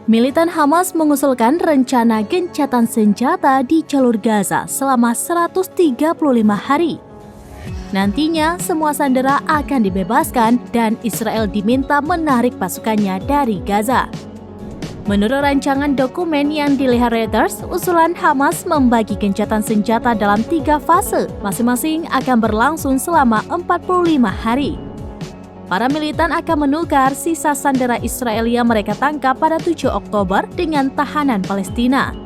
Militan Hamas mengusulkan rencana gencatan senjata di jalur Gaza selama 135 hari. Nantinya, semua sandera akan dibebaskan dan Israel diminta menarik pasukannya dari Gaza. Menurut rancangan dokumen yang dilihat Reuters, usulan Hamas membagi gencatan senjata dalam 3 fase, masing-masing akan berlangsung selama 45 hari. Para militan akan menukar sisa sandera Israel yang mereka tangkap pada 7 Oktober dengan tahanan Palestina.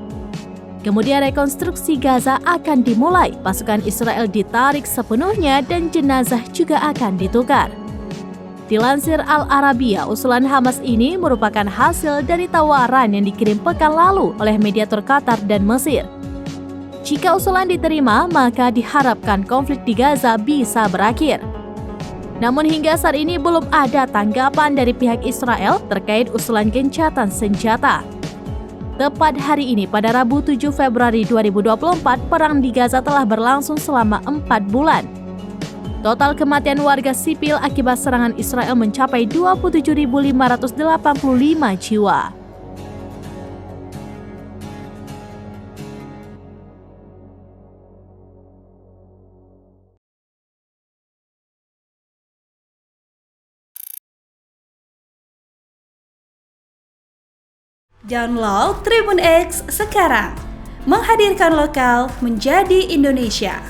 Kemudian rekonstruksi Gaza akan dimulai, pasukan Israel ditarik sepenuhnya dan jenazah juga akan ditukar. Dilansir Al-Arabiya, usulan Hamas ini merupakan hasil dari tawaran yang dikirim pekan lalu oleh mediator Qatar dan Mesir. Jika usulan diterima, maka diharapkan konflik di Gaza bisa berakhir. Namun hingga saat ini belum ada tanggapan dari pihak Israel terkait usulan gencatan senjata. Tepat hari ini pada Rabu 7 Februari 2024, perang di Gaza telah berlangsung selama 4 bulan. Total kematian warga sipil akibat serangan Israel mencapai 27.585 jiwa. Download Tribun X sekarang, menghadirkan lokal menjadi Indonesia.